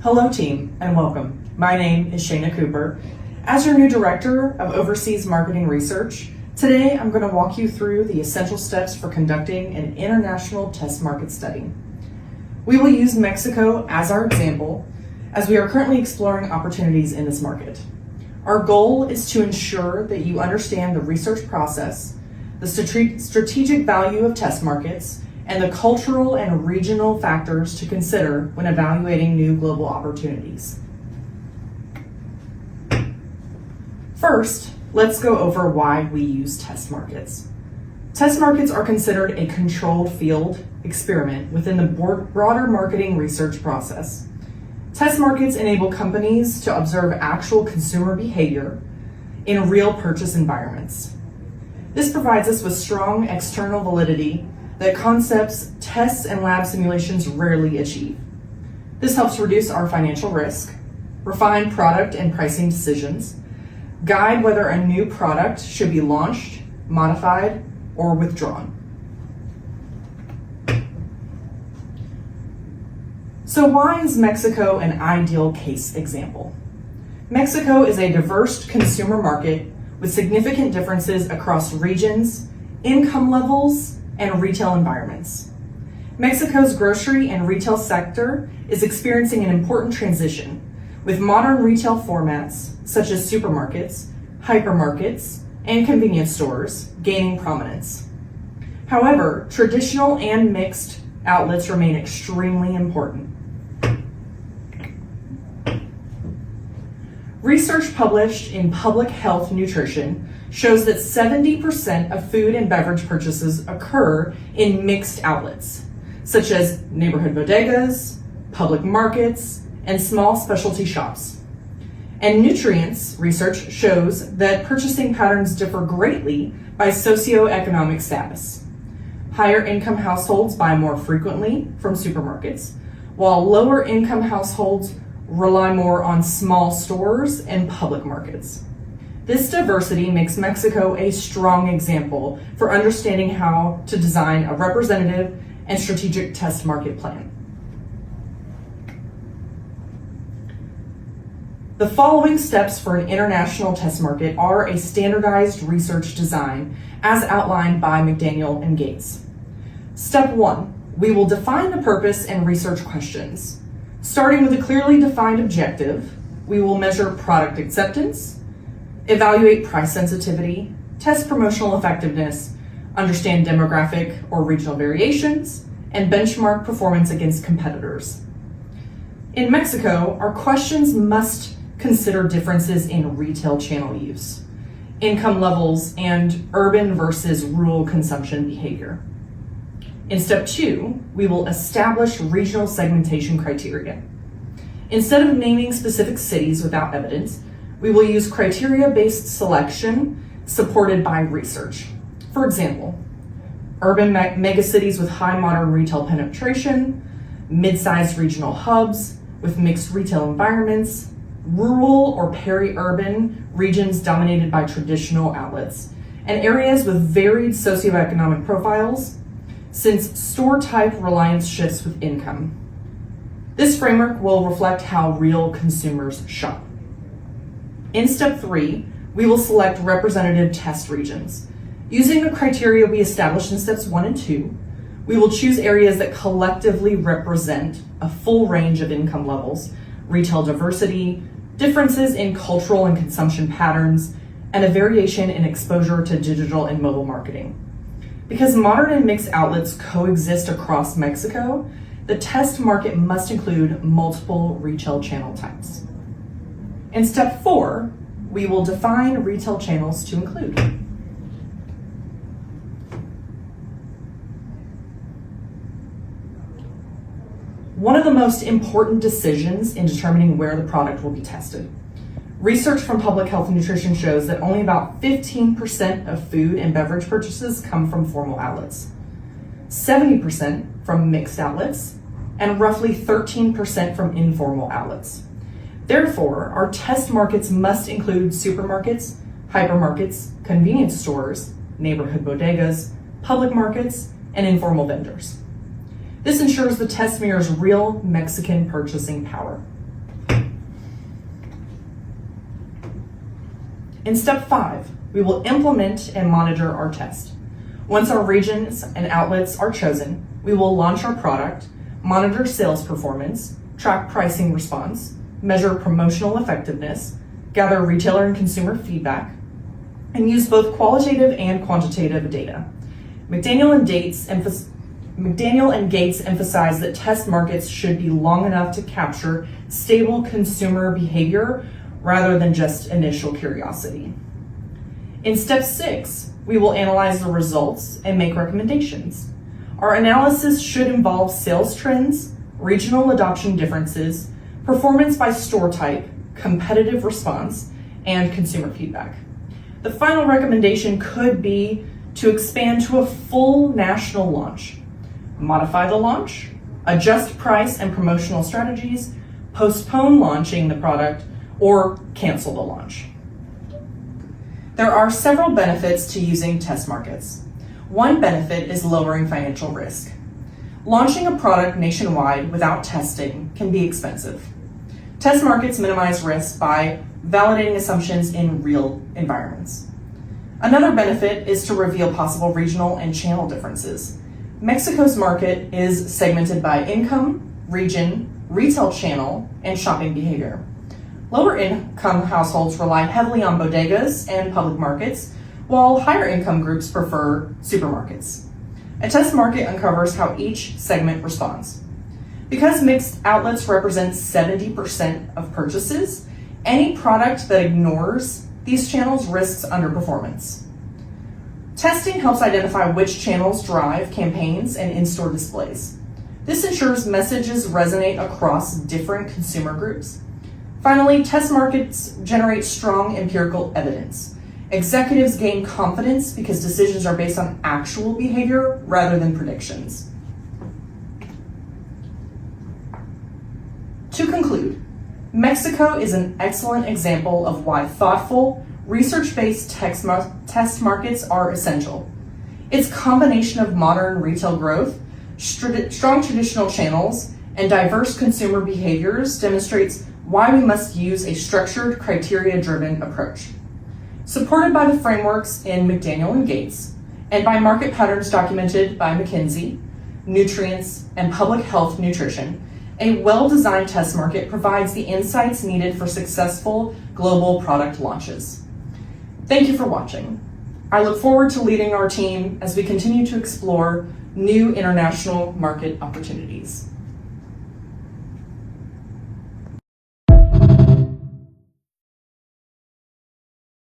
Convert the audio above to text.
Hello team, and welcome. My name is Shayna Cooper. As your new Director of Overseas Marketing Research, today I'm going to walk you through the essential steps for conducting an international test market study. We will use Mexico as our example, as we are currently exploring opportunities in this market. Our goal is to ensure that you understand the research process, the strategic value of test markets, and the cultural and regional factors to consider when evaluating new global opportunities. First, let's go over why we use test markets. Test markets are considered a controlled field experiment within the broader marketing research process. Test markets enable companies to observe actual consumer behavior in real purchase environments. This provides us with strong external validity that concepts, tests, and lab simulations rarely achieve. This helps reduce our financial risk, refine product and pricing decisions, guide whether a new product should be launched, modified, or withdrawn. So why is Mexico an ideal case example? Mexico is a diverse consumer market with significant differences across regions, income levels, and retail environments. Mexico's grocery and retail sector is experiencing an important transition, with modern retail formats such as supermarkets, hypermarkets, and convenience stores gaining prominence. However, traditional and mixed outlets remain extremely important. Research published in Public Health Nutrition shows that 70% of food and beverage purchases occur in mixed outlets, such as neighborhood bodegas, public markets, and small specialty shops. And nutrients research shows that purchasing patterns differ greatly by socioeconomic status. Higher income households buy more frequently from supermarkets, while lower income households rely more on small stores and public markets. This diversity makes Mexico a strong example for understanding how to design a representative and strategic test market plan. The following steps for an international test market are a standardized research design as outlined by McDaniel and Gates. Step 1, we will define the purpose and research questions. Starting with a clearly defined objective, we will measure product acceptance, evaluate price sensitivity, test promotional effectiveness, understand demographic or regional variations, and benchmark performance against competitors. In Mexico, our questions must consider differences in retail channel use, income levels, and urban versus rural consumption behavior. In step 2, we will establish regional segmentation criteria. Instead of naming specific cities without evidence, we will use criteria-based selection supported by research. For example, urban megacities with high modern retail penetration, mid-sized regional hubs with mixed retail environments, rural or peri-urban regions dominated by traditional outlets, and areas with varied socioeconomic profiles, since store type reliance shifts with income. This framework will reflect how real consumers shop. In step 3, we will select representative test regions. Using the criteria we established in steps 1 and 2, we will choose areas that collectively represent a full range of income levels, retail diversity, differences in cultural and consumption patterns, and a variation in exposure to digital and mobile marketing. Because modern and mixed outlets coexist across Mexico, the test market must include multiple retail channel types. In step 4, we will define retail channels to include. One of the most important decisions in determining where the product will be tested. Research from Public Health and Nutrition shows that only about 15% of food and beverage purchases come from formal outlets, 70% from mixed outlets, and roughly 13% from informal outlets. Therefore, our test markets must include supermarkets, hypermarkets, convenience stores, neighborhood bodegas, public markets, and informal vendors. This ensures the test mirrors real Mexican purchasing power. In step 5, we will implement and monitor our test. Once our regions and outlets are chosen, we will launch our product, monitor sales performance, track pricing response, measure promotional effectiveness, gather retailer and consumer feedback, and use both qualitative and quantitative data. McDaniel and Gates emphasize that test markets should be long enough to capture stable consumer behavior rather than just initial curiosity. In step 6, we will analyze the results and make recommendations. Our analysis should involve sales trends, regional adoption differences, performance by store type, competitive response, and consumer feedback. The final recommendation could be to expand to a full national launch, modify the launch, adjust price and promotional strategies, postpone launching the product, or cancel the launch. There are several benefits to using test markets. One benefit is lowering financial risk. Launching a product nationwide without testing can be expensive. Test markets minimize risk by validating assumptions in real environments. Another benefit is to reveal possible regional and channel differences. Mexico's market is segmented by income, region, retail channel, and shopping behavior. Lower income households rely heavily on bodegas and public markets, while higher income groups prefer supermarkets. A test market uncovers how each segment responds. Because mixed outlets represent 70% of purchases, any product that ignores these channels risks underperformance. Testing helps identify which channels drive campaigns and in-store displays. This ensures messages resonate across different consumer groups. Finally, test markets generate strong empirical evidence. Executives gain confidence because decisions are based on actual behavior rather than predictions. To conclude, Mexico is an excellent example of why thoughtful, research-based test markets are essential. Its combination of modern retail growth, strong traditional channels, and diverse consumer behaviors demonstrates why we must use a structured, criteria-driven approach. Supported by the frameworks in McDaniel and Gates, and by market patterns documented by McKinsey, Nutrients, and Public Health Nutrition, a well-designed test market provides the insights needed for successful global product launches. Thank you for watching. I look forward to leading our team as we continue to explore new international market opportunities.